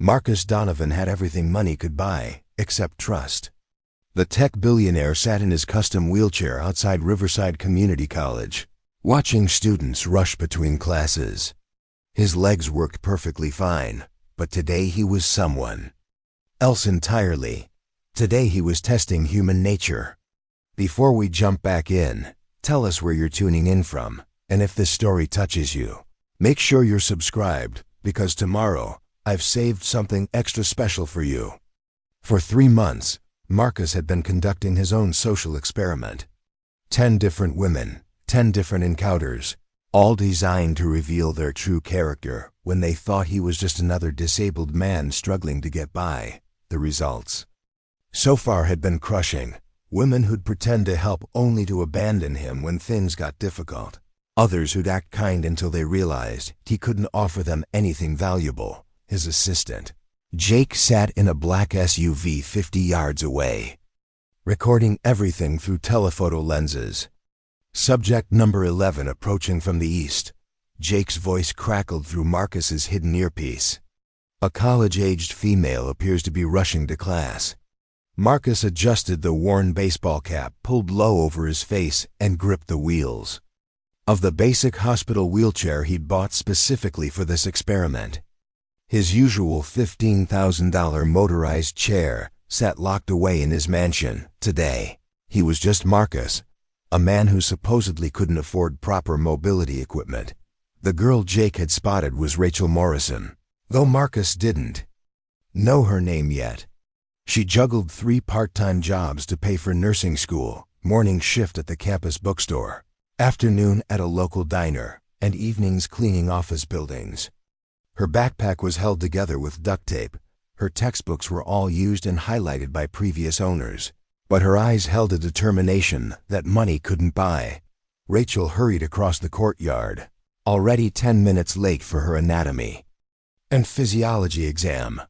Marcus Donovan had everything money could buy, except trust. The tech billionaire sat in his custom wheelchair outside Riverside Community College, watching students rush between classes. His legs worked perfectly fine, but today he was someone else entirely. Today he was testing human nature. Before we jump back in, tell us where you're tuning in from, and if this story touches you, make sure you're subscribed, because tomorrow, I've saved something extra special for you. For 3 months, Marcus had been conducting his own social experiment. 10 different women, 10 different encounters, all designed to reveal their true character when they thought he was just another disabled man struggling to get by. The results so far had been crushing. Women who'd pretend to help only to abandon him when things got difficult. Others who'd act kind until they realized he couldn't offer them anything valuable. His assistant, Jake, sat in a black SUV 50 yards away, recording everything through telephoto lenses. Subject number 11 approaching from the east. Jake's voice crackled through Marcus's hidden earpiece. A college-aged female appears to be rushing to class. Marcus adjusted the worn baseball cap pulled low over his face and gripped the wheels of the basic hospital wheelchair he'd bought specifically for this experiment. His usual $15,000 motorized chair sat locked away in his mansion. Today, he was just Marcus, a man who supposedly couldn't afford proper mobility equipment. The girl Jake had spotted was Rachel Morrison, though Marcus didn't know her name yet. She juggled 3 part-time jobs to pay for nursing school, morning shift at the campus bookstore, afternoon at a local diner, and evenings cleaning office buildings. Her backpack was held together with duct tape. Her textbooks were all used and highlighted by previous owners, but her eyes held a determination that money couldn't buy. Rachel hurried across the courtyard, already 10 minutes late for her anatomy and physiology exam.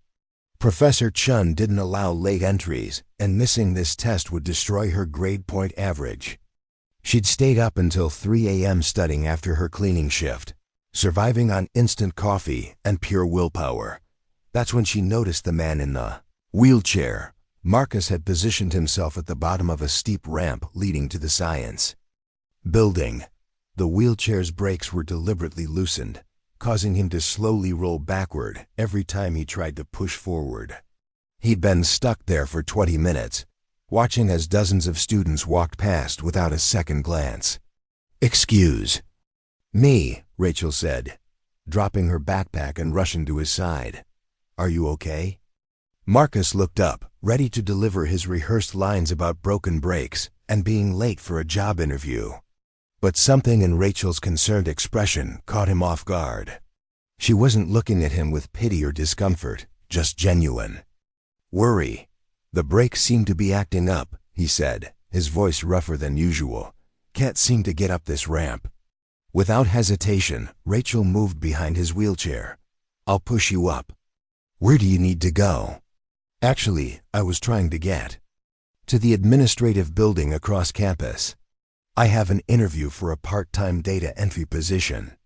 Professor Chun didn't allow late entries, and missing this test would destroy her grade point average. She'd stayed up until 3 a.m. studying after her cleaning shift, surviving on instant coffee and pure willpower. That's when she noticed the man in the wheelchair. Marcus had positioned himself at the bottom of a steep ramp leading to the science building. The wheelchair's brakes were deliberately loosened, causing him to slowly roll backward every time he tried to push forward. He'd been stuck there for 20 minutes, watching as dozens of students walked past without a second glance. "Excuse me," Rachel said, dropping her backpack and rushing to his side. "Are you okay?" Marcus looked up, ready to deliver his rehearsed lines about broken brakes and being late for a job interview. But something in Rachel's concerned expression caught him off guard. She wasn't looking at him with pity or discomfort, just genuine worry. "The brakes seem to be acting up," he said, his voice rougher than usual. "Can't seem to get up this ramp." Without hesitation, Rachel moved behind his wheelchair. "I'll push you up." "Where do you need to go?" "Actually, I was trying to get to the administrative building across campus. I have an interview for a part-time data entry position."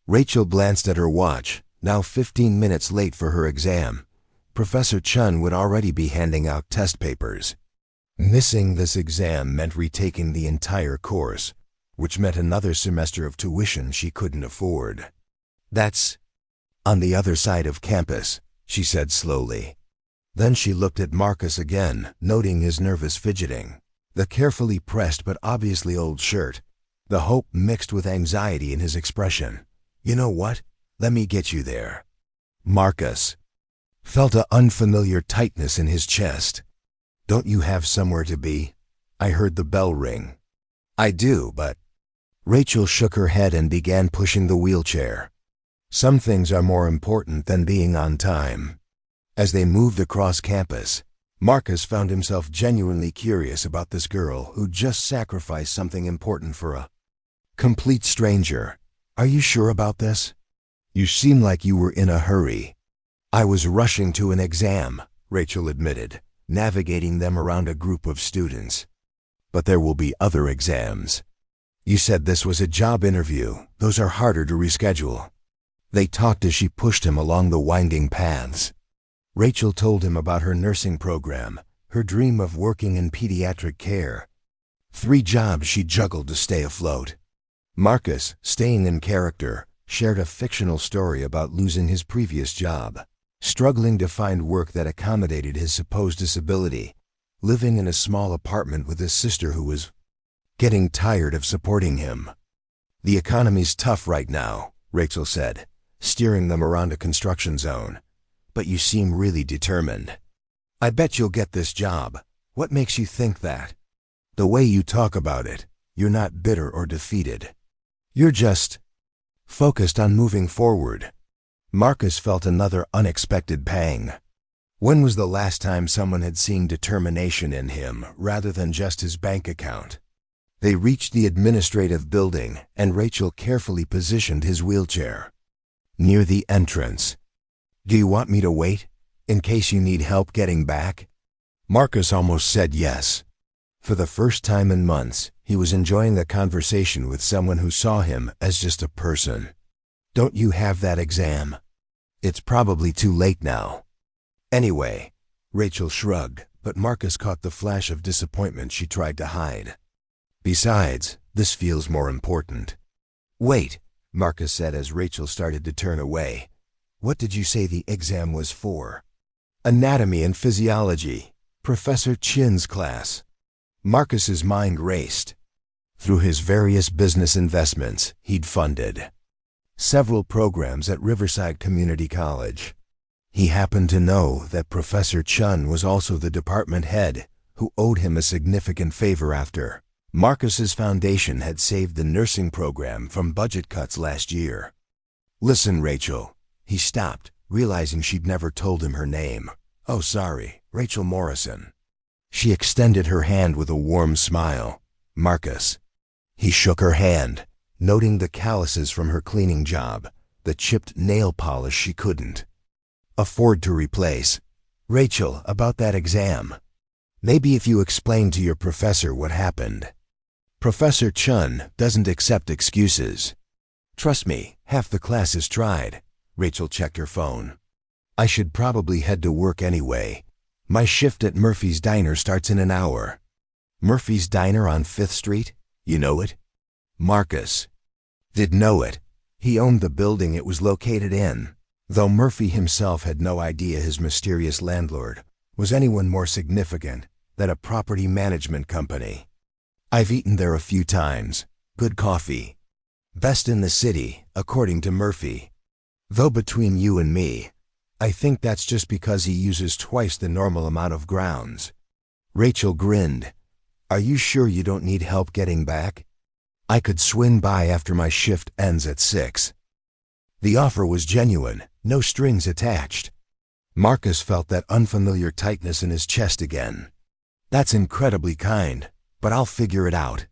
Rachel glanced at her watch, now 15 minutes late for her exam. Professor Chun would already be handing out test papers. Missing this exam meant retaking the entire course, which meant another semester of tuition she couldn't afford. "That's on the other side of campus," she said slowly. Then she looked at Marcus again, noting his nervous fidgeting, the carefully pressed but obviously old shirt, the hope mixed with anxiety in his expression. "You know what? Let me get you there." Marcus felt an unfamiliar tightness in his chest. "Don't you have somewhere to be? I heard the bell ring." "I do, but—" Rachel shook her head and began pushing the wheelchair. Some things are more important than being on time. As they moved across campus, Marcus found himself genuinely curious about this girl who just sacrificed something important for a complete stranger. "Are you sure about this? You seem like you were in a hurry." "I was rushing to an exam," Rachel admitted, navigating them around a group of students. "But there will be other exams. You said this was a job interview. Those are harder to reschedule." They talked as she pushed him along the winding paths. Rachel told him about her nursing program, her dream of working in pediatric care. 3 jobs she juggled to stay afloat. Marcus, staying in character, shared a fictional story about losing his previous job, struggling to find work that accommodated his supposed disability, living in a small apartment with his sister who was getting tired of supporting him. "The economy's tough right now," Rachel said, steering them around a construction zone. "But you seem really determined. I bet you'll get this job. What makes you think that? The way you talk about it, you're not bitter or defeated. You're just focused on moving forward." Marcus felt another unexpected pang. When was the last time someone had seen determination in him rather than just his bank account? They reached the administrative building, and Rachel carefully positioned his wheelchair near the entrance. "Do you want me to wait, in case you need help getting back?" Marcus almost said yes. For the first time in months, he was enjoying the conversation with someone who saw him as just a person. "Don't you have that exam? It's probably too late now." "Anyway," Rachel shrugged, but Marcus caught the flash of disappointment she tried to hide. "Besides, this feels more important." "Wait," Marcus said as Rachel started to turn away. "What did you say the exam was for?" "Anatomy and physiology, Professor Chin's class." Marcus's mind raced. Through his various business investments, he'd funded several programs at Riverside Community College. He happened to know that Professor Chun was also the department head, who owed him a significant favor after Marcus's foundation had saved the nursing program from budget cuts last year. "Listen, Rachel." He stopped, realizing she'd never told him her name. "Oh, sorry, Rachel Morrison." She extended her hand with a warm smile. "Marcus." He shook her hand, noting the calluses from her cleaning job, the chipped nail polish she couldn't afford to replace. "Rachel, about that exam. Maybe if you explain to your professor what happened. Professor Chun doesn't accept excuses. Trust me, half the class is tried." Rachel checked her phone. "I should probably head to work anyway. My shift at Murphy's Diner starts in an hour." "Murphy's Diner on 5th Street? You know it?" Marcus did know it. He owned the building it was located in, though Murphy himself had no idea his mysterious landlord was anyone more significant than a property management company. "I've eaten there a few times. Good coffee. Best in the city, according to Murphy. Though between you and me, I think that's just because he uses twice the normal amount of grounds." Rachel grinned. "Are you sure you don't need help getting back? I could swing by after my shift ends at 6. The offer was genuine, no strings attached. Marcus felt that unfamiliar tightness in his chest again. "That's incredibly kind, but I'll figure it out."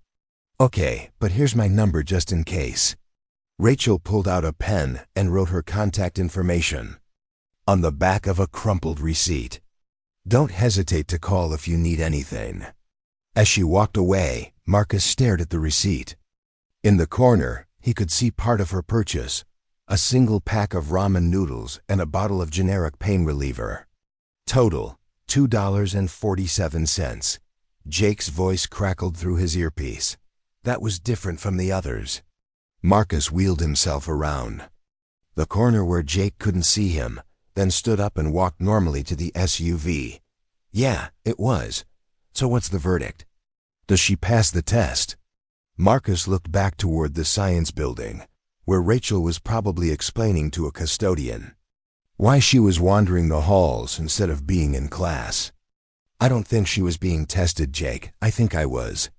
"Okay, but here's my number just in case." Rachel pulled out a pen and wrote her contact information on the back of a crumpled receipt. "Don't hesitate to call if you need anything." As she walked away, Marcus stared at the receipt. In the corner, he could see part of her purchase, a single pack of ramen noodles and a bottle of generic pain reliever. Total, $2.47. Jake's voice crackled through his earpiece. That was different from the others. Marcus wheeled himself around the corner where Jake couldn't see him, then stood up and walked normally to the SUV. "Yeah, it was. So what's the verdict? Does she pass the test?" Marcus looked back toward the science building, where Rachel was probably explaining to a custodian why she was wandering the halls instead of being in class. "I don't think she was being tested, Jake. I think I was."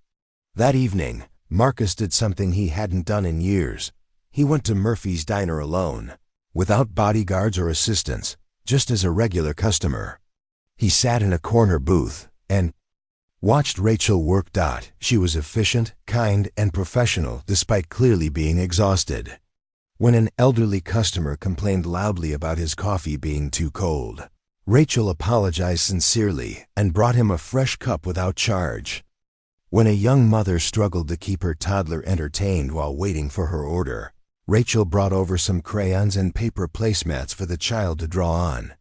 That evening, Marcus did something he hadn't done in years. He went to Murphy's Diner alone, without bodyguards or assistants, just as a regular customer. He sat in a corner booth and watched Rachel work. She was efficient, kind, and professional despite clearly being exhausted. When an elderly customer complained loudly about his coffee being too cold, Rachel apologized sincerely and brought him a fresh cup without charge. When a young mother struggled to keep her toddler entertained while waiting for her order, Rachel brought over some crayons and paper placemats for the child to draw on.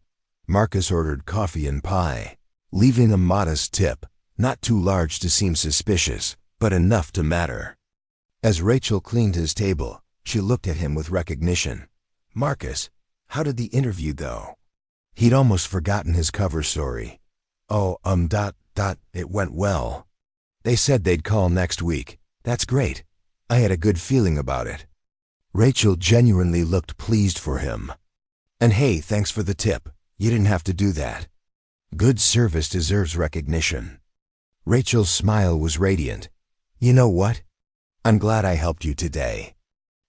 Marcus ordered coffee and pie, leaving a modest tip, not too large to seem suspicious, but enough to matter. As Rachel cleaned his table, she looked at him with recognition. "Marcus, how did the interview go?" He'd almost forgotten his cover story. "Oh, it went well. They said they'd call next week. That's great. I had a good feeling about it." Rachel genuinely looked pleased for him. "And hey, thanks for the tip. You didn't have to do that. Good service deserves recognition." Rachel's smile was radiant. "You know what? I'm glad I helped you today.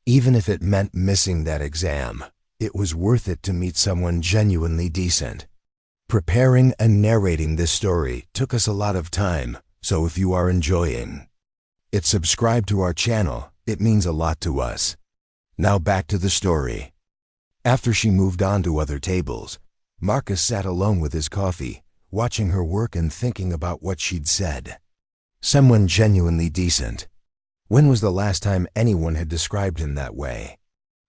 Even if it meant missing that exam, it was worth it to meet someone genuinely decent." Preparing and narrating this story took us a lot of time, so if you are enjoying it, subscribe to our channel. It means a lot to us. Now back to the story. After she moved on to other tables, Marcus sat alone with his coffee, watching her work and thinking about what she'd said. Someone genuinely decent. When was the last time anyone had described him that way?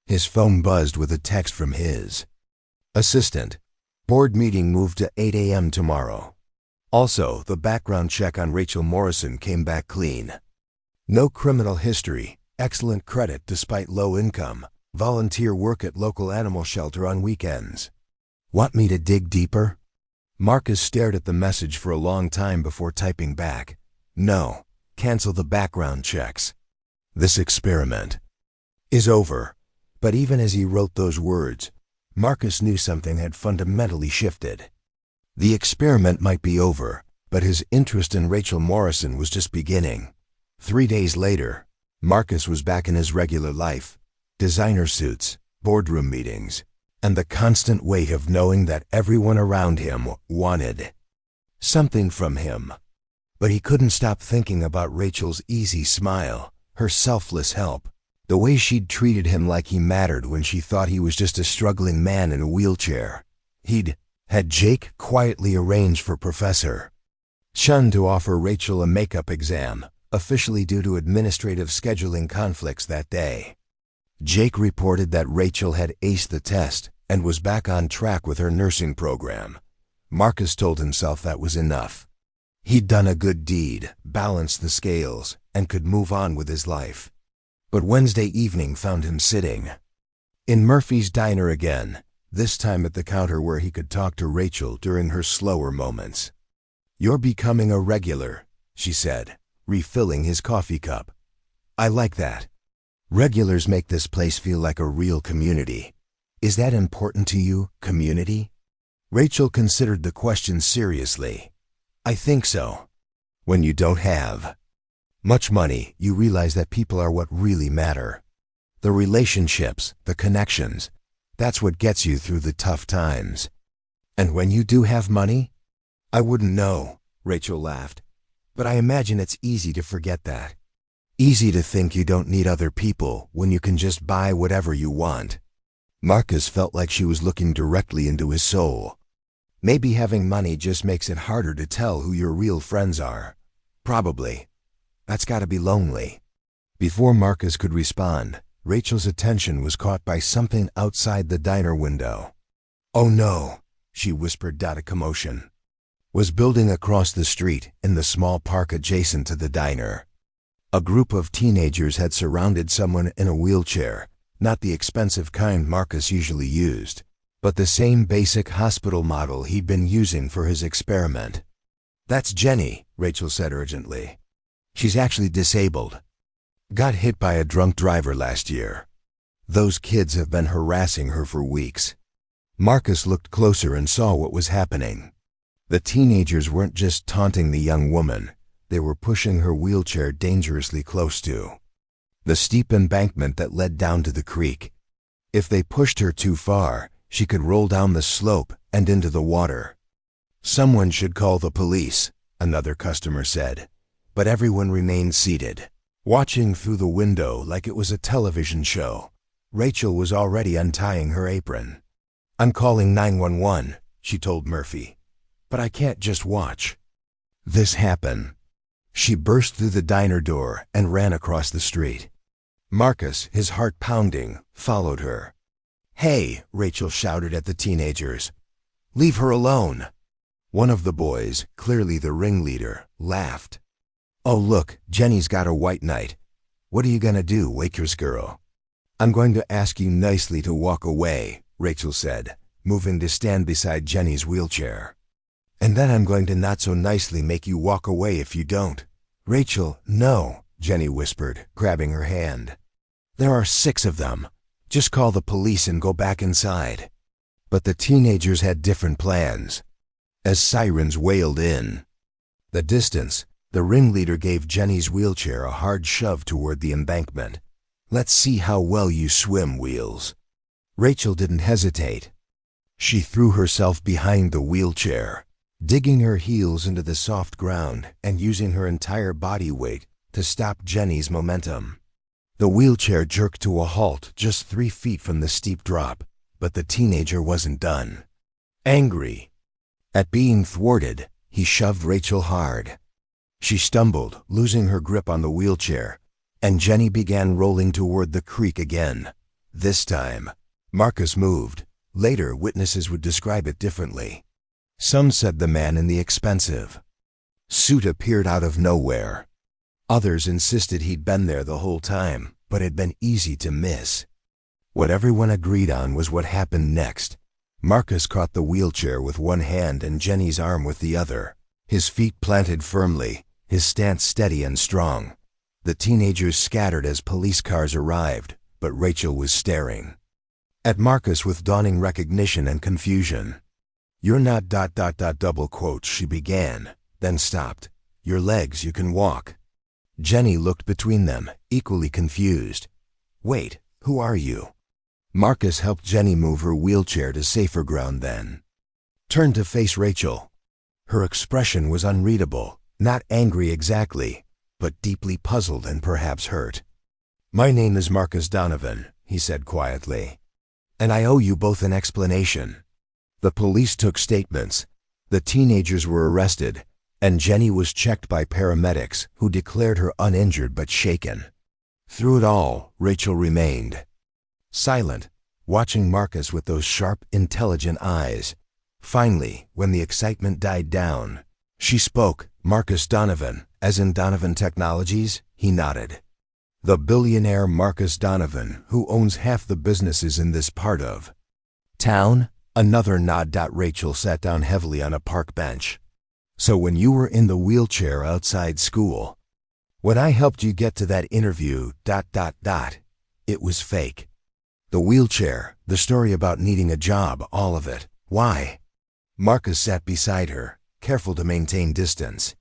His phone buzzed with a text from his assistant. "Board meeting moved to 8 a.m. tomorrow." Also, the background check on Rachel Morrison came back clean. No criminal history, excellent credit despite low income, volunteer work at local animal shelter on weekends. "Want me to dig deeper?" Marcus stared at the message for a long time before typing back. "No, cancel the background checks. This experiment is over." But even as he wrote those words, Marcus knew something had fundamentally shifted. The experiment might be over, but his interest in Rachel Morrison was just beginning. 3 days later, Marcus was back in his regular life, designer suits, boardroom meetings, and the constant weight of knowing that everyone around him wanted something from him. But he couldn't stop thinking about Rachel's easy smile, her selfless help, the way she'd treated him like he mattered when she thought he was just a struggling man in a wheelchair. He'd had Jake quietly arrange for Professor Chun to offer Rachel a makeup exam, officially due to administrative scheduling conflicts that day. Jake reported that Rachel had aced the test and was back on track with her nursing program. Marcus told himself that was enough. He'd done a good deed, balanced the scales, and could move on with his life. But Wednesday evening found him sitting in Murphy's diner again, this time at the counter where he could talk to Rachel during her slower moments. "You're becoming a regular," she said, refilling his coffee cup. "I like that. Regulars make this place feel like a real community. Is that important to you, community?" Rachel considered the question seriously. "I think so. When you don't have much money, you realize that people are what really matter. The relationships, the connections, that's what gets you through the tough times. And when you do have money?" "I wouldn't know," Rachel laughed. "But I imagine it's easy to forget that. Easy to think you don't need other people when you can just buy whatever you want." Marcus felt like she was looking directly into his soul. Maybe having money just makes it harder to tell who your real friends are. Probably. That's gotta be lonely. Before Marcus could respond, Rachel's attention was caught by something outside the diner window. "Oh no," she whispered. A commotion was building across the street in the small park adjacent to the diner. A group of teenagers had surrounded someone in a wheelchair, not the expensive kind Marcus usually used, but the same basic hospital model he'd been using for his experiment. "That's Jenny," Rachel said urgently. "She's actually disabled. Got hit by a drunk driver last year. Those kids have been harassing her for weeks." Marcus looked closer and saw what was happening. The teenagers weren't just taunting the young woman, they were pushing her wheelchair dangerously close to the steep embankment that led down to the creek. If they pushed her too far, she could roll down the slope and into the water. "Someone should call the police," another customer said, but everyone remained seated, watching through the window like it was a television show. Rachel was already untying her apron. "I'm calling 911, she told Murphy. "But I can't just watch this happen." She burst through the diner door and ran across the street. Marcus, his heart pounding, followed her. "Hey," Rachel shouted at the teenagers. Leave her alone. One of the boys, clearly the ringleader, laughed. Oh look, Jenny's got a white knight. What are you gonna do, waitress girl? I'm going to ask you nicely to walk away, Rachel said, moving to stand beside Jenny's wheelchair. And then I'm going to not so nicely make you walk away if you don't. Rachel, no, Jenny whispered, grabbing her hand. There are 6 of them. Just call the police and go back inside. But the teenagers had different plans. As sirens wailed in the distance, the ringleader gave Jenny's wheelchair a hard shove toward the embankment. Let's see how well you swim, Wheels. Rachel didn't hesitate. She threw herself behind the wheelchair, digging her heels into the soft ground and using her entire body weight to stop Jenny's momentum. The wheelchair jerked to a halt just 3 feet from the steep drop, but the teenager wasn't done. Angry at being thwarted, he shoved Rachel hard. She stumbled, losing her grip on the wheelchair, and Jenny began rolling toward the creek again. This time, Marcus moved. Later, witnesses would describe it differently. Some said the man in the expensive suit appeared out of nowhere. Others insisted he'd been there the whole time, but had been easy to miss. What everyone agreed on was what happened next. Marcus caught the wheelchair with one hand and Jenny's arm with the other, his feet planted firmly, his stance steady and strong. The teenagers scattered as police cars arrived, but Rachel was staring at Marcus with dawning recognition and confusion. You're not ... double quotes, she began, then stopped. Your legs, you can walk. Jenny looked between them, equally confused. Wait, who are you? Marcus helped Jenny move her wheelchair to safer ground then turned to face Rachel. Her expression was unreadable, not angry exactly, but deeply puzzled and perhaps hurt. My name is Marcus Donovan, he said quietly, and I owe you both an explanation. The police took statements. The teenagers were arrested, and Jenny was checked by paramedics who declared her uninjured but shaken. Through it all, Rachel remained silent, watching Marcus with those sharp, intelligent eyes. Finally, when the excitement died down, she spoke. Marcus Donovan, as in Donovan Technologies? He nodded. The billionaire Marcus Donovan, who owns half the businesses in this part of town? Another nod. Rachel sat down heavily on a park bench. So when you were in the wheelchair outside school, when I helped you get to that interview, it was fake. The wheelchair, the story about needing a job, all of it. Why? Marcus sat beside her, careful to maintain distance.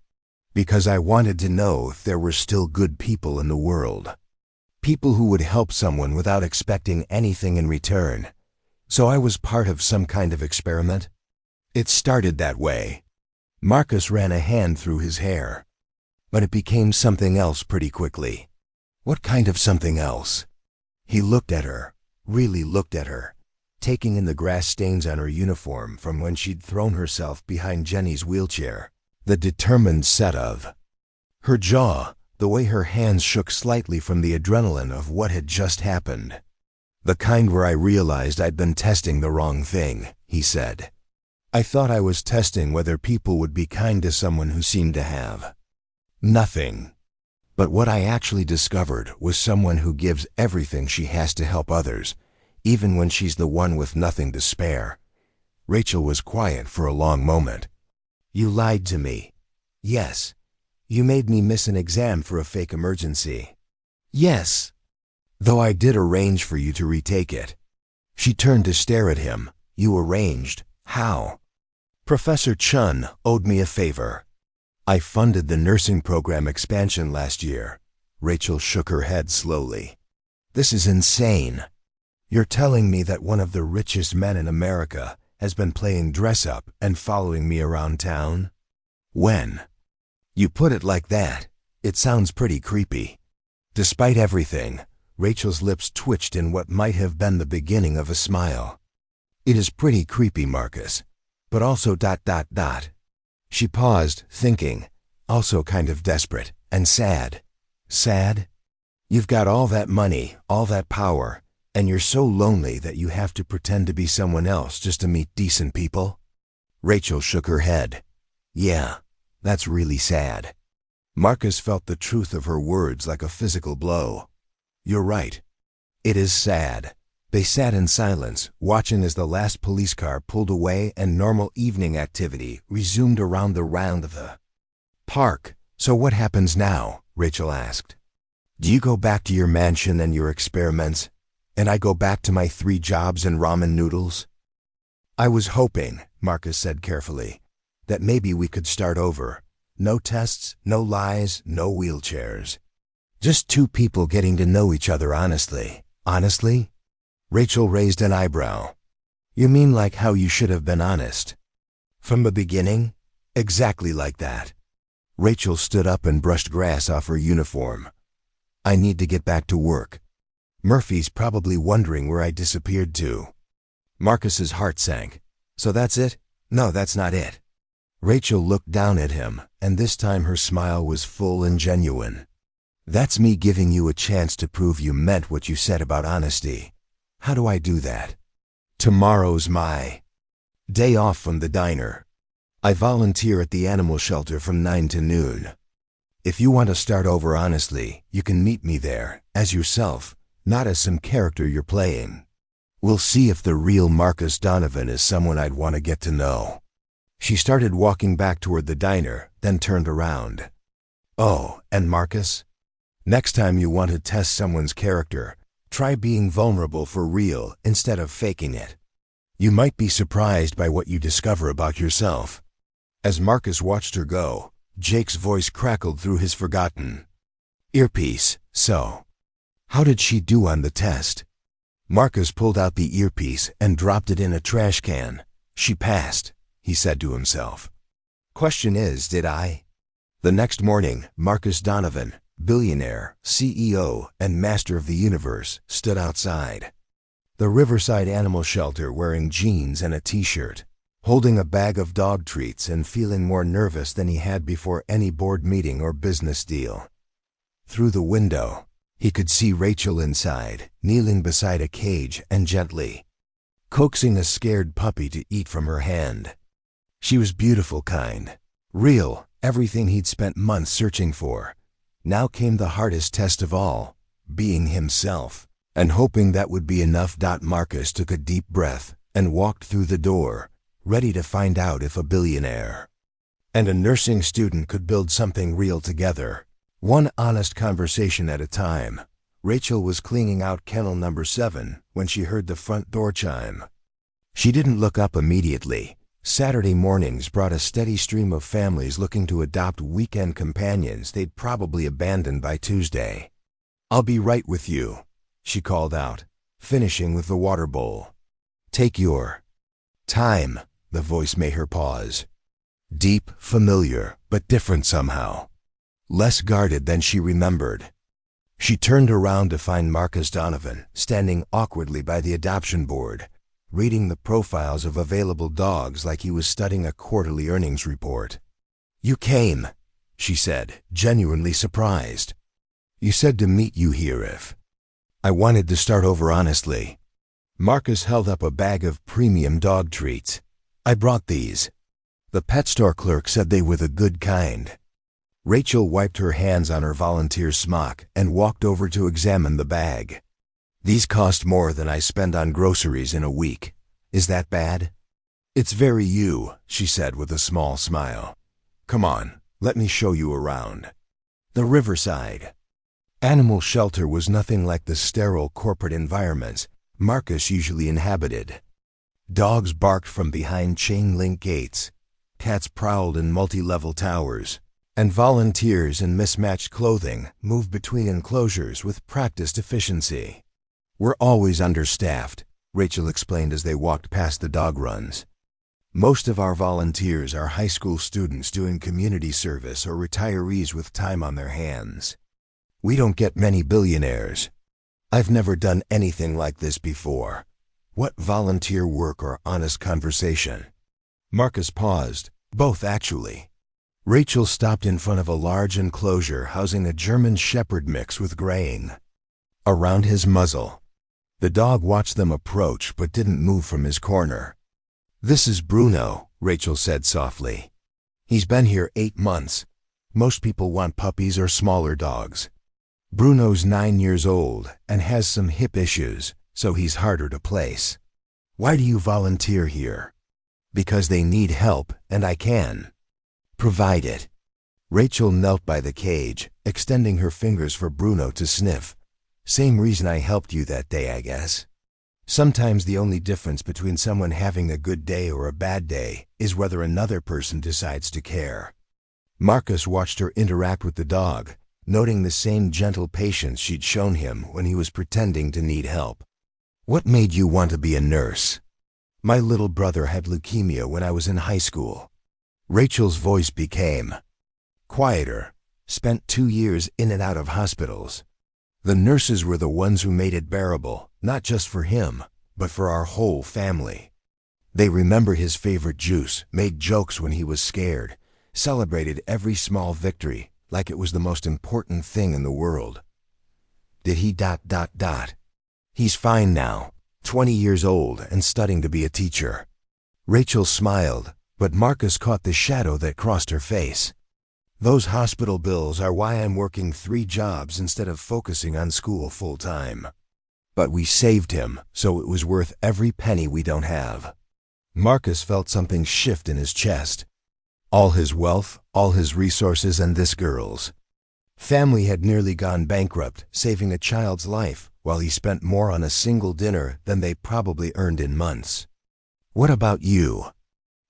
Because I wanted to know if there were still good people in the world. People who would help someone without expecting anything in return. So I was part of some kind of experiment. It started that way. Marcus ran a hand through his hair. But it became something else pretty quickly. What kind of something else? He looked at her, really looked at her, taking in the grass stains on her uniform from when she'd thrown herself behind Jenny's wheelchair. The determined set of her jaw, the way her hands shook slightly from the adrenaline of what had just happened. The kind where I realized I'd been testing the wrong thing, he said. I thought I was testing whether people would be kind to someone who seemed to have nothing. But what I actually discovered was someone who gives everything she has to help others, even when she's the one with nothing to spare. Rachel was quiet for a long moment. You lied to me. Yes. You made me miss an exam for a fake emergency. Yes. Though I did arrange for you to retake it. She turned to stare at him. You arranged? How? Professor Chun owed me a favor. I funded the nursing program expansion last year. Rachel shook her head slowly. This is insane. You're telling me that one of the richest men in America has been playing dress-up and following me around town? When you put it like that, it sounds pretty creepy. Despite everything, Rachel's lips twitched in what might have been the beginning of a smile. It is pretty creepy, Marcus, but also ... She paused, thinking, also kind of desperate and sad. Sad? You've got all that money, all that power, and you're so lonely that you have to pretend to be someone else just to meet decent people? Rachel shook her head. Yeah, that's really sad. Marcus felt the truth of her words like a physical blow. You're right. It is sad. They sat in silence, watching as the last police car pulled away and normal evening activity resumed around the round of the park. So what happens now? Rachel asked. Do you go back to your mansion and your experiments, and I go back to my 3 jobs and ramen noodles? I was hoping, Marcus said carefully, that maybe we could start over. No tests, no lies, no wheelchairs. Just 2 people getting to know each other honestly. Honestly? Rachel raised an eyebrow. You mean like how you should have been honest? From the beginning? Exactly like that. Rachel stood up and brushed grass off her uniform. I need to get back to work. Murphy's probably wondering where I disappeared to. Marcus's heart sank. So that's it? No, that's not it. Rachel looked down at him, and this time her smile was full and genuine. That's me giving you a chance to prove you meant what you said about honesty. How do I do that? Tomorrow's my day off from the diner. I volunteer at the animal shelter from 9 to noon. If you want to start over honestly, you can meet me there, as yourself, not as some character you're playing. We'll see if the real Marcus Donovan is someone I'd want to get to know. She started walking back toward the diner, then turned around. Oh, and Marcus? Next time you want to test someone's character, try being vulnerable for real instead of faking it. You might be surprised by what you discover about yourself. As Marcus watched her go, Jake's voice crackled through his forgotten earpiece. So, how did she do on the test? Marcus pulled out the earpiece and dropped it in a trash can. She passed, he said to himself. Question is, did I? The next morning, Marcus Donovan, billionaire, CEO, and master of the universe, stood outside the Riverside Animal Shelter wearing jeans and a t-shirt, holding a bag of dog treats and feeling more nervous than he had before any board meeting or business deal. Through the window, he could see Rachel inside, kneeling beside a cage and gently coaxing a scared puppy to eat from her hand. She was beautiful kind, real, everything he'd spent months searching for. Now came the hardest test of all, being himself, and hoping that would be enough. Marcus took a deep breath and walked through the door, ready to find out if a billionaire and a nursing student could build something real together. One honest conversation at a time. Rachel was cleaning out kennel number 7 when she heard the front door chime. She didn't look up immediately. Saturday mornings brought a steady stream of families looking to adopt weekend companions they'd probably abandoned by Tuesday. I'll be right with you, she called out, finishing with the water bowl. Take your time, the voice made her pause. Deep, familiar, but different somehow. Less guarded than she remembered. She turned around to find Marcus Donovan standing awkwardly by the adoption board, reading the profiles of available dogs like he was studying a quarterly earnings report. You came, she said, genuinely surprised. You said to meet you here if I wanted to start over honestly. Marcus held up a bag of premium dog treats. I brought these. The pet store clerk said they were the good kind. Rachel wiped her hands on her volunteer smock and walked over to examine the bag. These cost more than I spend on groceries in a week. Is that bad? It's very you, she said with a small smile. Come on, let me show you around. The Riverside Animal Shelter was nothing like the sterile corporate environments Marcus usually inhabited. Dogs barked from behind chain-link gates, cats prowled in multi-level towers, and volunteers in mismatched clothing moved between enclosures with practiced efficiency. We're always understaffed, Rachel explained as they walked past the dog runs. Most of our volunteers are high school students doing community service or retirees with time on their hands. We don't get many billionaires. I've never done anything like this before. What volunteer work or honest conversation? Marcus paused, both actually. Rachel stopped in front of a large enclosure housing a German Shepherd mix with graying around his muzzle. The dog watched them approach but didn't move from his corner. This is Bruno, Rachel said softly. He's been here 8 months. Most people want puppies or smaller dogs. Bruno's 9 years old and has some hip issues, so he's harder to place. Why do you volunteer here? Because they need help, and I can provide it. Rachel knelt by the cage, extending her fingers for Bruno to sniff. Same reason I helped you that day, I guess. Sometimes the only difference between someone having a good day or a bad day is whether another person decides to care. Marcus watched her interact with the dog, noting the same gentle patience she'd shown him when he was pretending to need help. What made you want to be a nurse? My little brother had leukemia when I was in high school. Rachel's voice became quieter. Spent 2 years in and out of hospitals. The nurses were the ones who made it bearable, not just for him, but for our whole family. They remember his favorite juice, made jokes when he was scared, celebrated every small victory like it was the most important thing in the world. Did he ... He's fine now, 20 years old and studying to be a teacher. Rachel smiled, but Marcus caught the shadow that crossed her face. Those hospital bills are why I'm working 3 jobs instead of focusing on school full-time. But we saved him, so it was worth every penny we don't have. Marcus felt something shift in his chest. All his wealth, all his resources, and this girl's. Family had nearly gone bankrupt, saving a child's life, while he spent more on a single dinner than they probably earned in months. What about you?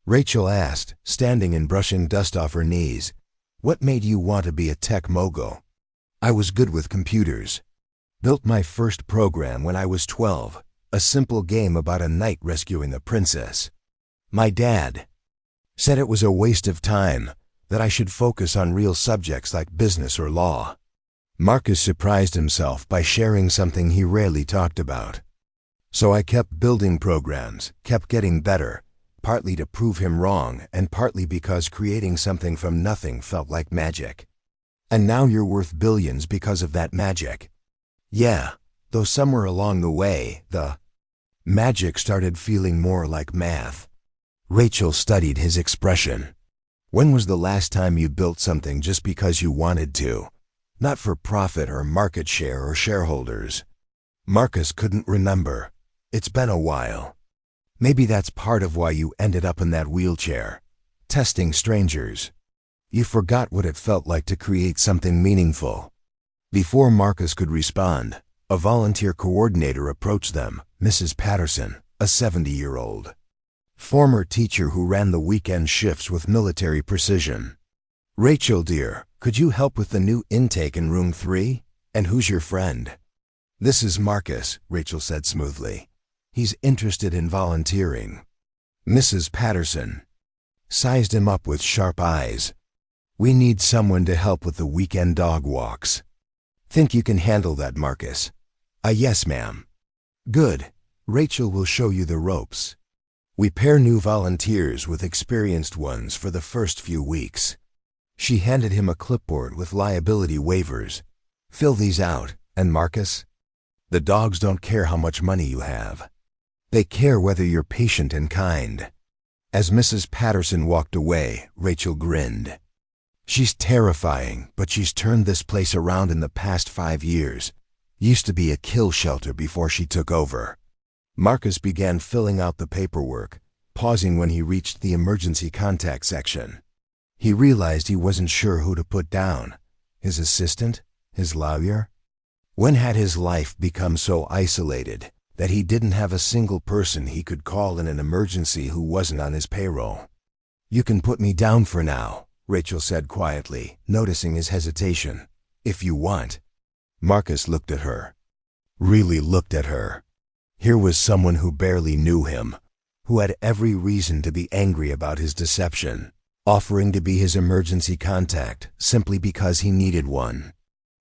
Rachel asked, standing and brushing dust off her knees. What made you want to be a tech mogul? I was good with computers. Built my first program when I was 12, a simple game about a knight rescuing a princess. My dad said it was a waste of time, that I should focus on real subjects like business or law. Marcus surprised himself by sharing something he rarely talked about. So I kept building programs, kept getting better, partly to prove him wrong and partly because creating something from nothing felt like magic. And now you're worth billions because of that magic. Yeah, though somewhere along the way, the magic started feeling more like math. Rachel studied his expression. When was the last time you built something just because you wanted to? Not for profit or market share or shareholders. Marcus couldn't remember. It's been a while. Maybe that's part of why you ended up in that wheelchair, testing strangers. You forgot what it felt like to create something meaningful. Before Marcus could respond, a volunteer coordinator approached them, Mrs. Patterson, a 70-year-old. Former teacher who ran the weekend shifts with military precision. Rachel, dear, could you help with the new intake in room 3? And who's your friend? This is Marcus, Rachel said smoothly. He's interested in volunteering. Mrs. Patterson sized him up with sharp eyes. We need someone to help with the weekend dog walks. Think you can handle that, Marcus? Yes, ma'am. Good. Rachel will show you the ropes. We pair new volunteers with experienced ones for the first few weeks. She handed him a clipboard with liability waivers. Fill these out, and Marcus? The dogs don't care how much money you have. They care whether you're patient and kind. As Mrs. Patterson walked away, Rachel grinned. She's terrifying, but she's turned this place around in the past 5 years. Used to be a kill shelter before she took over. Marcus began filling out the paperwork, pausing when he reached the emergency contact section. He realized he wasn't sure who to put down. His assistant? His lawyer? When had his life become so isolated that he didn't have a single person he could call in an emergency who wasn't on his payroll? You can put me down for now, Rachel said quietly, noticing his hesitation. If you want. Marcus looked at her. Really looked at her. Here was someone who barely knew him, who had every reason to be angry about his deception, offering to be his emergency contact simply because he needed one.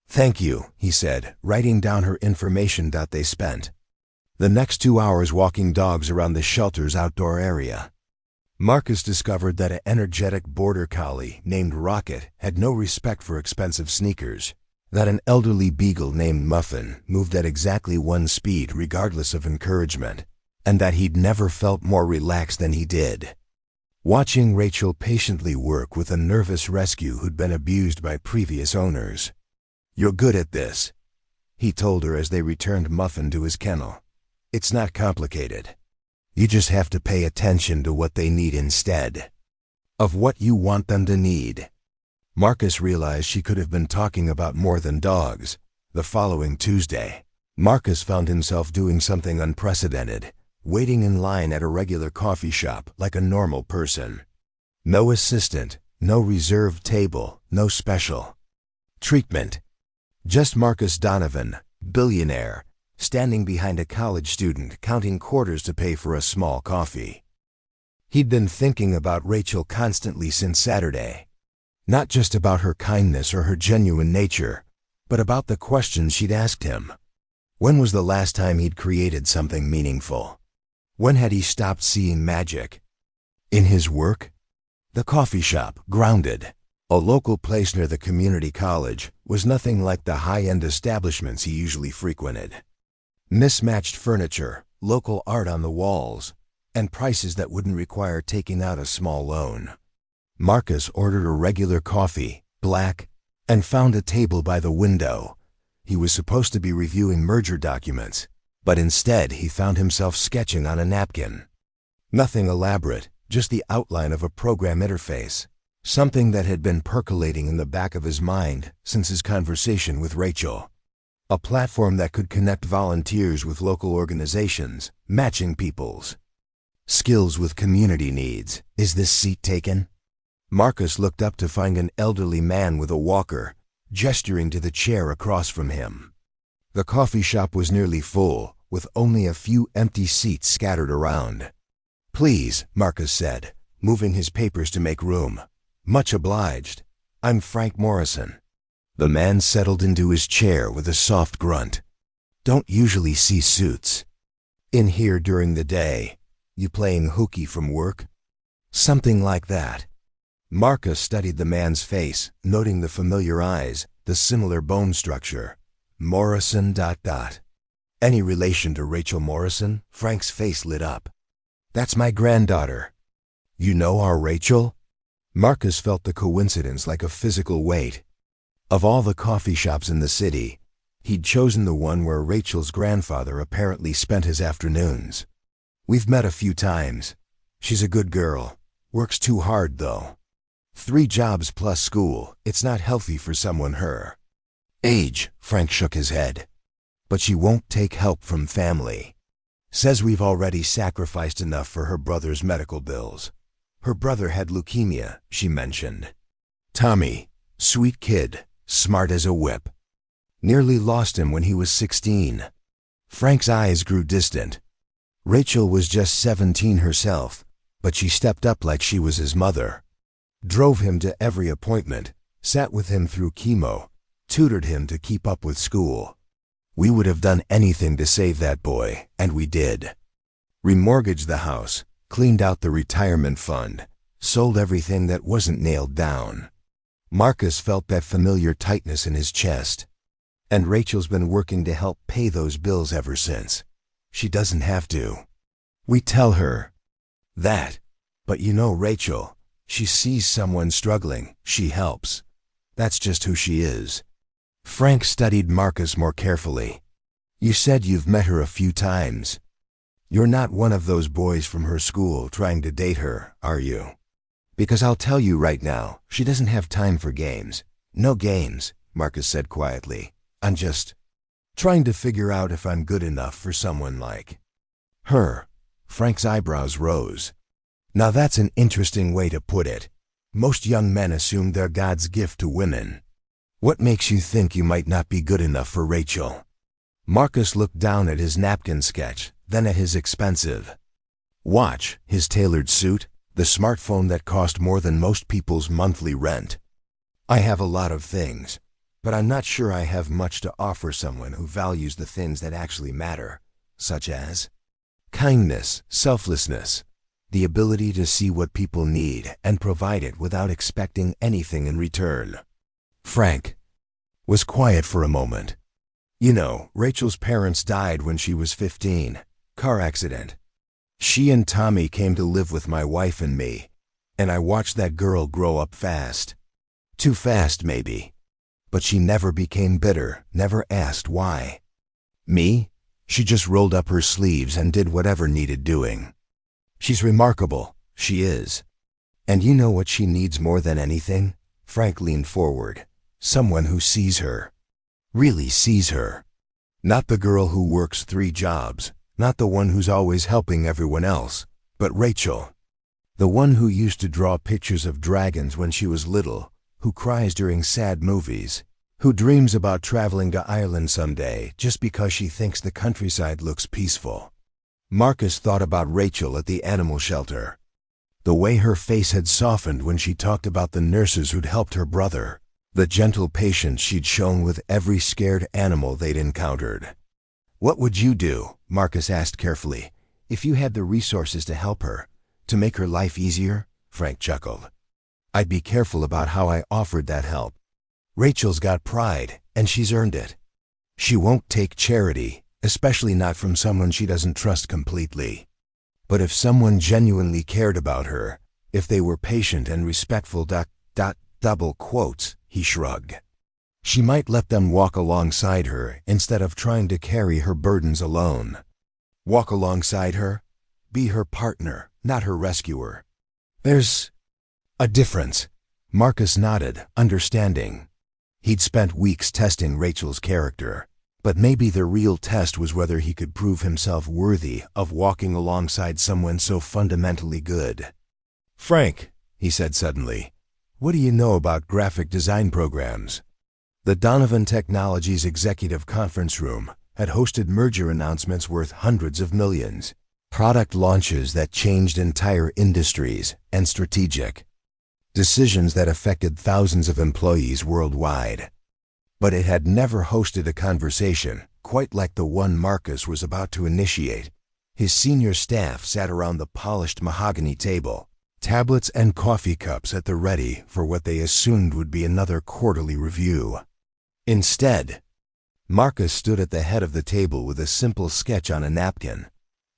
Thank you, he said, writing down her information that they spent. The next 2 hours walking dogs around the shelter's outdoor area. Marcus discovered that an energetic border collie named Rocket had no respect for expensive sneakers, that an elderly beagle named Muffin moved at exactly 1 speed regardless of encouragement, and that he'd never felt more relaxed than he did. watching Rachel patiently work with a nervous rescue who'd been abused by previous owners. "You're good at this," he told her as they returned Muffin to his kennel. "It's not complicated. You just have to pay attention to what they need instead of what you want them to need." Marcus realized she could have been talking about more than dogs. The following Tuesday, Marcus found himself doing something unprecedented, waiting in line at a regular coffee shop like a normal person. No assistant, no reserved table, no special treatment. Just Marcus Donovan, billionaire, standing behind a college student counting quarters to pay for a small coffee. He'd been thinking about Rachel constantly since Saturday. Not just about her kindness or her genuine nature, but about the questions she'd asked him. When was the last time he'd created something meaningful? When had he stopped seeing magic in his work? The coffee shop, Grounded, a local place near the community college, was nothing like the high-end establishments he usually frequented. Mismatched furniture, local art on the walls, and prices that wouldn't require taking out a small loan. Marcus ordered a regular coffee, black, and found a table by the window. He was supposed to be reviewing merger documents, but instead he found himself sketching on a napkin. Nothing elaborate, just the outline of a program interface, something that had been percolating in the back of his mind since his conversation with Rachel. A platform that could connect volunteers with local organizations, matching people's skills with community needs. "Is this seat taken?" Marcus looked up to find an elderly man with a walker, gesturing to the chair across from him. The coffee shop was nearly full, with only a few empty seats scattered around. "Please," Marcus said, moving his papers to make room. "Much obliged. I'm Frank Morrison." The man settled into his chair with a soft grunt. "Don't usually see suits in here during the day. You playing hooky from work?" "Something like that." Marcus studied the man's face, noting the familiar eyes, the similar bone structure. Morrison ... Any relation to Rachel Morrison? Frank's face lit up. "That's my granddaughter." "You know our Rachel?" Marcus felt the coincidence like a physical weight. Of all the coffee shops in the city, he'd chosen the one where Rachel's grandfather apparently spent his afternoons. "We've met a few times. She's a good girl. Works too hard, though. 3 jobs plus school. It's not healthy for someone her age." Frank shook his head. "But she won't take help from family. Says we've already sacrificed enough for her brother's medical bills. Her brother had leukemia," she mentioned. "Tommy, sweet kid, smart as a whip. Nearly lost him when he was 16. Frank's eyes grew distant. Rachel was just 17 herself, but she stepped up like she was his mother. Drove him to every appointment, sat with him through chemo, tutored him to keep up with school. We would have done anything to save that boy, and we did. Remortgaged the house, cleaned out the retirement fund, sold everything that wasn't nailed down." Marcus felt that familiar tightness in his chest. "And Rachel's been working to help pay those bills ever since. She doesn't have to. We tell her that. But you know Rachel, she sees someone struggling, she helps. That's just who she is." Frank studied Marcus more carefully. "You said you've met her a few times. You're not one of those boys from her school trying to date her, are you? Because I'll tell you right now, she doesn't have time for games." "No games," Marcus said quietly. "I'm just trying to figure out if I'm good enough for someone like her." Frank's eyebrows rose. "Now that's an interesting way to put it. Most young men assume they're God's gift to women. What makes you think you might not be good enough for Rachel?" Marcus looked down at his napkin sketch, then at his expensive watch, his tailored suit, the smartphone that cost more than most people's monthly rent. "I have a lot of things, but I'm not sure I have much to offer someone who values the things that actually matter, such as kindness, selflessness, the ability to see what people need and provide it without expecting anything in return." Frank was quiet for a moment. "You know, Rachel's parents died when she was 15. Car accident. She and Tommy came to live with my wife and me. And I watched that girl grow up fast. Too fast, maybe. But she never became bitter, never asked why. Me? She just rolled up her sleeves and did whatever needed doing. She's remarkable, she is. And you know what she needs more than anything? Frank leaned forward. Someone who sees her. Really sees her. Not the girl who works 3 jobs, not the one who's always helping everyone else, but Rachel. The one who used to draw pictures of dragons when she was little, who cries during sad movies, who dreams about traveling to Ireland someday just because she thinks the countryside looks peaceful. Marcus thought about Rachel at the animal shelter. The way her face had softened when she talked about the nurses who'd helped her brother, the gentle patience she'd shown with every scared animal they'd encountered. "What would you do," Marcus asked carefully, "if you had the resources to help her, to make her life easier?" Frank chuckled. "I'd be careful about how I offered that help. Rachel's got pride, and she's earned it. She won't take charity, especially not from someone she doesn't trust completely. But if someone genuinely cared about her, if they were patient and respectful, double quotes, he shrugged, she might let them walk alongside her instead of trying to carry her burdens alone. Walk alongside her? Be her partner, not her rescuer. There's a difference." Marcus nodded, understanding. He'd spent weeks testing Rachel's character, but maybe the real test was whether he could prove himself worthy of walking alongside someone so fundamentally good. "Frank," he said suddenly, "what do you know about graphic design programs?" The Donovan Technologies executive conference room had hosted merger announcements worth hundreds of millions, product launches that changed entire industries, and strategic decisions that affected thousands of employees worldwide. But it had never hosted a conversation quite like the one Marcus was about to initiate. His senior staff sat around the polished mahogany table, tablets and coffee cups at the ready for what they assumed would be another quarterly review. Instead, Marcus stood at the head of the table with a simple sketch on a napkin.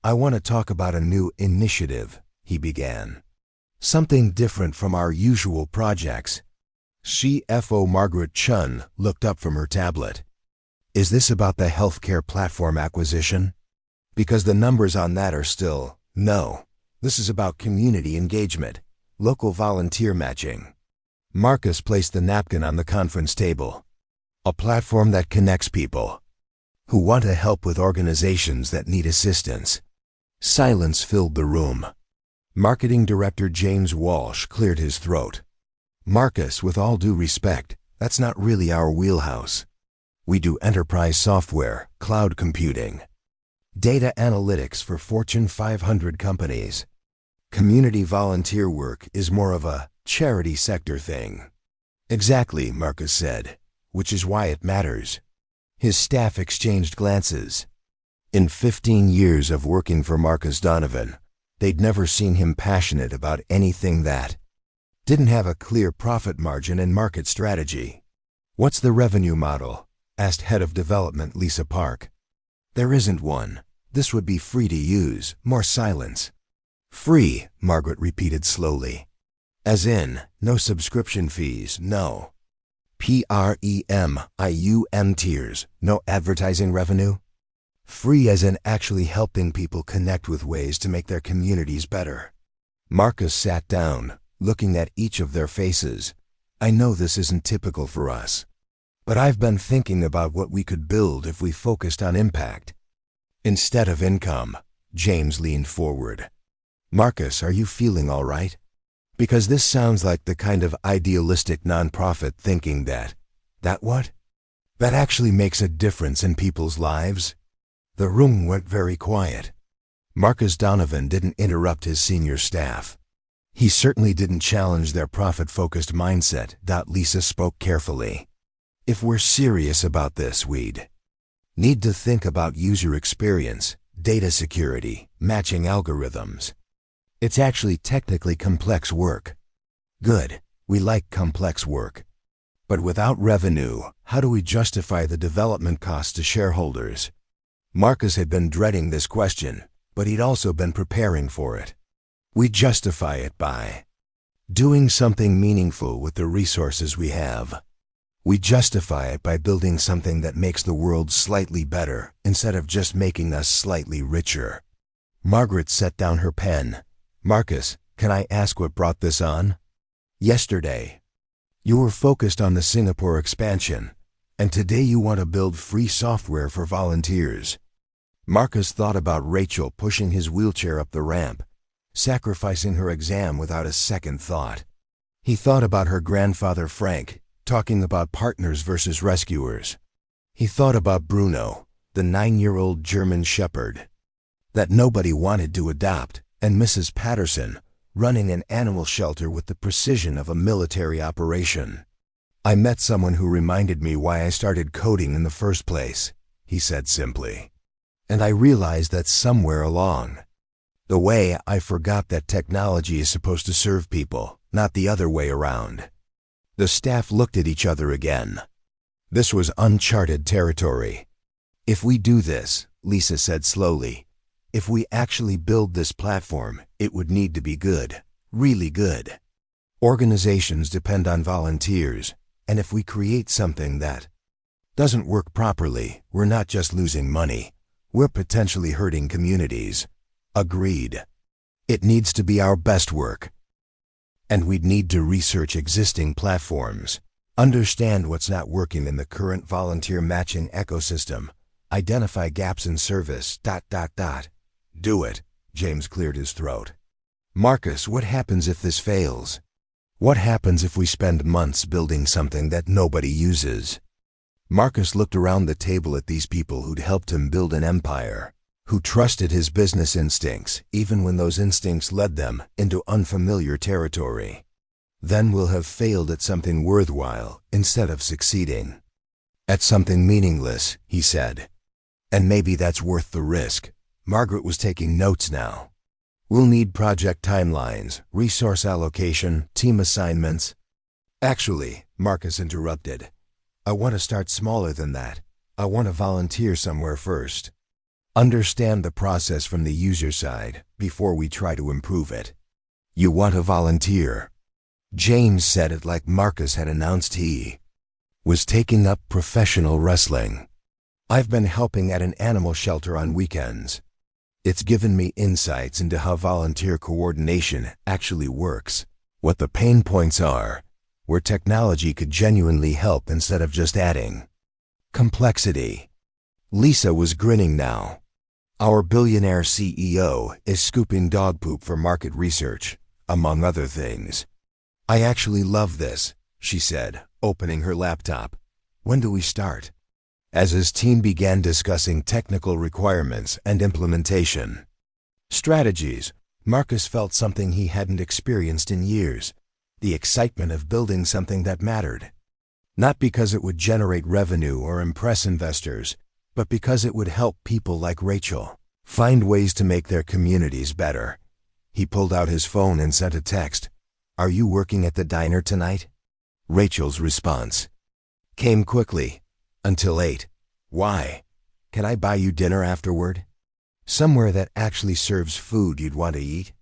"I want to talk about a new initiative," he began. "Something different from our usual projects." CFO Margaret Chun looked up from her tablet. "Is this about the healthcare platform acquisition? Because the numbers on that are still, no. This is about community engagement, local volunteer matching." Marcus placed the napkin on the conference table. "A platform that connects people who want to help with organizations that need assistance." Silence filled the room. Marketing Director James Walsh cleared his throat. "Marcus, with all due respect, that's not really our wheelhouse. We do enterprise software, cloud computing, data analytics for Fortune 500 companies. Community volunteer work is more of a charity sector thing." "Exactly," Marcus said, "which is why it matters." His staff exchanged glances. In 15 years of working for Marcus Donovan, they'd never seen him passionate about anything that didn't have a clear profit margin and market strategy. "What's the revenue model?" asked Head of Development Lisa Park. "There isn't one. This would be free to use, more silence." "Free," Margaret repeated slowly. "As in, no subscription fees, no premium tiers, no advertising revenue? Free as in actually helping people connect with ways to make their communities better." Marcus sat down, looking at each of their faces. "I know this isn't typical for us, but I've been thinking about what we could build if we focused on impact instead of income." James leaned forward. "Marcus, are you feeling all right? Because this sounds like the kind of idealistic nonprofit thinking that what? That actually makes a difference in people's lives." The room went very quiet. Marcus Donovan didn't interrupt his senior staff. He certainly didn't challenge their profit-focused mindset. Lisa spoke carefully. "If we're serious about this, we'd need to think about user experience, data security, matching algorithms. It's actually technically complex work." "Good. We like complex work. But without revenue, how do we justify the development costs to shareholders?" Marcus had been dreading this question, but he'd also been preparing for it. "We justify it by Doing something meaningful with the resources we have. We justify it by building something that makes the world slightly better instead of just making us slightly richer. Margaret set down her pen. Marcus, can I ask what brought this on? Yesterday, you were focused on the Singapore expansion, and today you want to build free software for volunteers. Marcus thought about Rachel pushing his wheelchair up the ramp, sacrificing her exam without a second thought. He thought about her grandfather Frank, talking about partners versus rescuers. He thought about Bruno, the 9-year-old German shepherd that nobody wanted to adopt, and Mrs. Patterson, running an animal shelter with the precision of a military operation. I met someone who reminded me why I started coding in the first place, he said simply. And I realized that somewhere along the way I forgot that technology is supposed to serve people, not the other way around. The staff looked at each other again. This was uncharted territory. If we do this, Lisa said slowly, if we actually build this platform, it would need to be good, really good. Organizations depend on volunteers, and if we create something that doesn't work properly, we're not just losing money, we're potentially hurting communities. Agreed. It needs to be our best work. And we'd need to research existing platforms, understand what's not working in the current volunteer matching ecosystem, identify gaps in service, ... Do it, James cleared his throat. Marcus, what happens if this fails? What happens if we spend months building something that nobody uses? Marcus looked around the table at these people who'd helped him build an empire, who trusted his business instincts, even when those instincts led them into unfamiliar territory. Then we'll have failed at something worthwhile instead of succeeding. At something meaningless, he said. And maybe that's worth the risk. Margaret was taking notes now. We'll need project timelines, resource allocation, team assignments. Actually, Marcus interrupted, I want to start smaller than that. I want to volunteer somewhere first. Understand the process from the user side before we try to improve it. You want to volunteer? James said it like Marcus had announced he was taking up professional wrestling. I've been helping at an animal shelter on weekends. It's given me insights into how volunteer coordination actually works, what the pain points are, where technology could genuinely help instead of just adding complexity. Lisa was grinning now. Our billionaire CEO is scooping dog poop for market research, among other things. I actually love this, she said, opening her laptop. When do we start? As his team began discussing technical requirements and implementation strategies, Marcus felt something he hadn't experienced in years, the excitement of building something that mattered. Not because it would generate revenue or impress investors, but because it would help people like Rachel find ways to make their communities better. He pulled out his phone and sent a text. Are you working at the diner tonight? Rachel's response came quickly. Until 8. Why? Can I buy you dinner afterward? Somewhere that actually serves food you'd want to eat?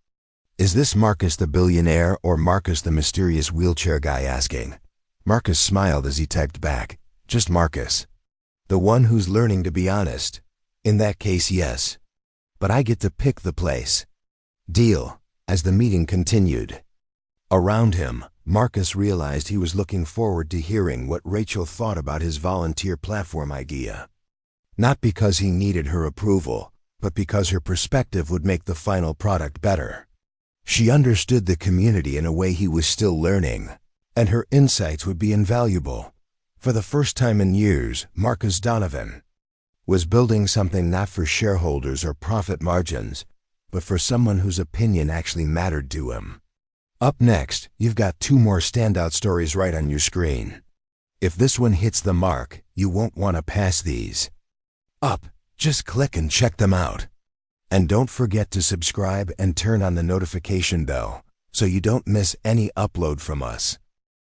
Is this Marcus the billionaire or Marcus the mysterious wheelchair guy asking? Marcus smiled as he typed back. Just Marcus. The one who's learning to be honest. In that case, yes. But I get to pick the place. Deal. As the meeting continued. Around him, Marcus realized he was looking forward to hearing what Rachel thought about his volunteer platform idea. Not because he needed her approval, but because her perspective would make the final product better. She understood the community in a way he was still learning, and her insights would be invaluable. For the first time in years, Marcus Donovan was building something not for shareholders or profit margins, but for someone whose opinion actually mattered to him. Up next, you've got 2 more standout stories right on your screen. If this one hits the mark, you won't want to pass these up. Just click and check them out. And don't forget to subscribe and turn on the notification bell so you don't miss any upload from us.